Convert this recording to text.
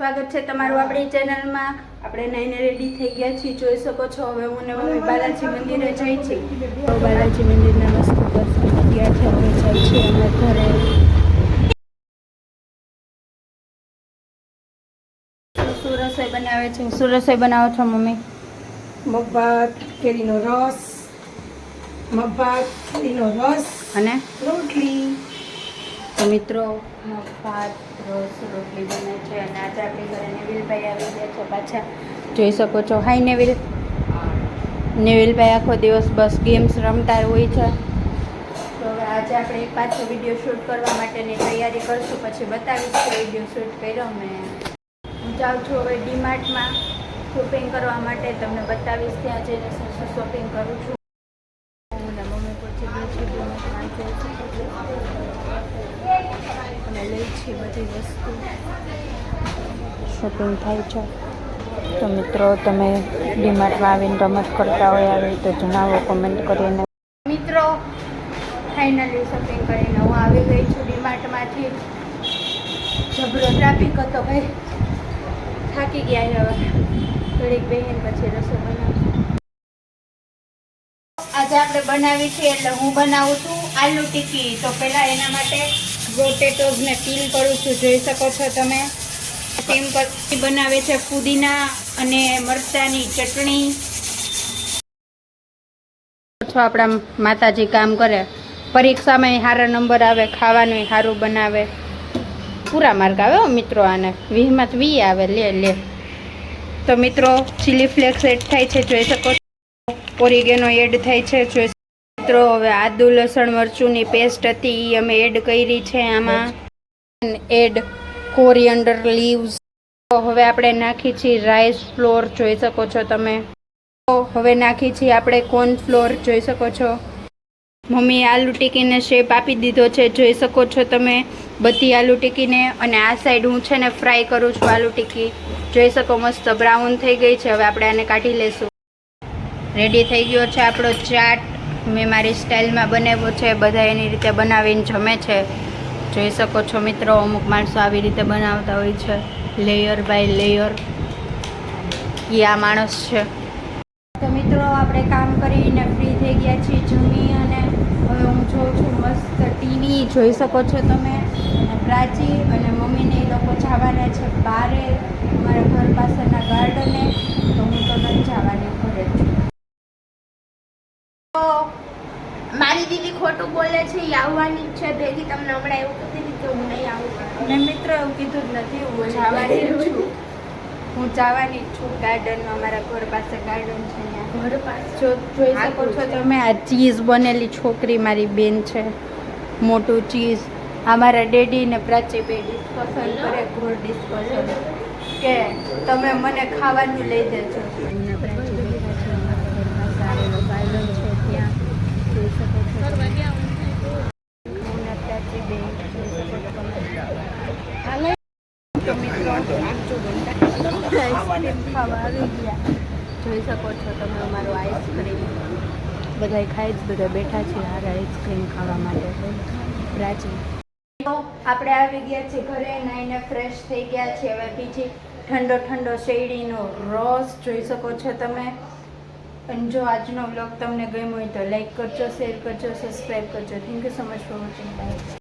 સ્વાગત છે તમારું આપણી ચેનલમાં। આપણે નાઈને રેડી થઈ ગયા છીએ, જોઈ શકો છો। હવે હું ને મમ્મી બાલાજી મંદિરે જઈ છીએ। તો બાલાજી મંદિરના મસ્ત દર્શન થઈ ગયા છે। હવે જાય છીએ અમે ઘરે। શું રસોઈ બનાવે છે? શું રસોઈ બનાવો છો મમ્મી? મગભાત કેરીનો રસ, મગભાત કેરીનો રસ અને રોટલી। તો મિત્રો ભાત રસ રોટલી બને છે અને આજે આપણી ઘરે નેવિલભાઈ આવી ગયા છે પાછા, જોઈ શકો છો। હાય નેવિલભાઈ આખો દિવસ બસ ગેમ્સ રમતા હોય છે। તો હવે આજે આપણે એક પાછો વિડીયો શૂટ કરવા માટેની તૈયારી કરશું, પછી બતાવીશ કે વિડીયો શૂટ કર્યો મેં। હું જાઉં છું હવે ડીમાર્ટમાં શોપિંગ કરવા માટે, તમને બતાવીશ ત્યાં જઈને શું શું શોપિંગ કરું છું। હું ને મમ્મી પછી ગઈ છું ડીમાર્ટમાં, અને લઈ છીએ બધી વસ્તુ, શોપિંગ થાય છે। તો મિત્રો તમે ડીમાર્ટમાં આવીને રમત કરતા હોય આવી તો જણાવો કોમેન્ટ કરીને। મિત્રો ફાઇનલી શોપિંગ કરીને હું આવી ગઈ છું ડીમાર્ટમાંથી। જબરો ટ્રાફિક હતો ભાઈ, થાકી ગયા હવે થોડીક બેહીને પછી રસોઈ બનાવશું। આજે આપણે બનાવી છે એટલે હું બનાવું છું આલુ ટિક્કી। તો પહેલાં એના માટે પોટેટોઝને પીલ કરું છું, જોઈ શકો છો તમે। તેમ પછી બનાવે છે ફુદીના અને મરચાંની ચટણી। આપણા માતાજી કામ કરે, પરીક્ષામાં સારા નંબર આવે, ખાવાનું સારું બનાવે, પૂરા માર્ક આવે હો મિત્રો આને, 20માં તો 20 આવે, લે। તો મિત્રો ચીલી ફ્લેક્સ એડ થાય છે, જોઈ શકો છો। ઓરિગેનો એડ થાય છે, જોઈ મિત્રો। હવે આદુ લસણ મરચુંની પેસ્ટ હતી એ અમે એડ કરી છે આમાં, એડ કોરિયન્ડર લીવ્સ। તો હવે આપણે નાખી છીએ રાઈસ ફ્લોર, જોઈ શકો છો તમે। તો હવે નાખી છીએ આપણે કોર્નફ્લોર, જોઈ શકો છો। મમ્મીએ આલુ ટિક્કીને શેપ આપી દીધો છે, જોઈ શકો છો તમે બધી આલુ ટિક્કીને। અને આ સાઈડ હું છે ને ફ્રાય કરું છું આલુ ટિક્કી, જોઈ શકો મસ્ત બ્રાઉન થઈ ગઈ છે। હવે આપણે આને કાઢી લઈશું। રેડી થઈ ગયો છે આપણો ચાટ, મેં મારી સ્ટાઇલમાં બનાવ્યો છે, બધા એની રીતે બનાવીને જમે છે, જોઈ શકો છો મિત્રો। અમુક માણસો આવી રીતે બનાવતા હોય છે, લેયર બાય લેયર, એ આ માણસ છે। તો મિત્રો આપણે કામ કરીને ફ્રી થઈ ગયા છીએ જમી, અને હવે હું જોઉં છું મસ્ત ટીવી, જોઈ શકો છો તમે। અને પ્રાચી અને મમ્મીને એ લોકો જવાના છે બારે, અમારા ઘર પાસેના ગાર્ડને। તો હું તો નથી જવાની, ઘરે જ છું। તો મારી દીદી ખોટું બોલે છે, એ આવવાની જ છે ભેગી, તમને હમણાં એવું કીધું કે હું નહીં આવું। મેં મિત્ર એવું કીધું જ નથી, હું જવાની જ છું, હું જવાની જ છું ગાર્ડનમાં। અમારા ઘર પાસે ગાર્ડન છે, ત્યાં ઘર પાસે જોઈ શકો છો તમે। આ ચીઝ બનેલી છોકરી મારી બેન છે, મોટું ચીઝ। અમારા ડેડી ને પ્રાચી બે ડિસ્કશન કરે, ઘોર ડિસ્કશન કે તમે મને ખાવાનું લઈ દેજો। ગાર્ડન છે ત્યાં, જોઈ શકો છો તમે। તો મિત્રો આઈસ્ક્રીમ ખાવા આવી ગયા, જોઈ શકો છો તમે અમારું આઈસ્ક્રીમ। બધા ખાઈ જ બધા બેઠા છે હારે આઈસ્ક્રીમ ખાવા માટે। પ્રાચી તો આપણે આવી ગયા છીએ ઘરે, નાઈને ફ્રેશ થઈ ગયા છીએ। હવે બીજી ઠંડો ઠંડો શેરડીનો રસ, જોઈ શકો છો તમે। અને જો આજનો વ્લોગ તમને ગમ્યો હોય તો લાઈક કરજો, શેર કરજો, સબસ્ક્રાઈબ કરજો। Thank you so much for watching, by.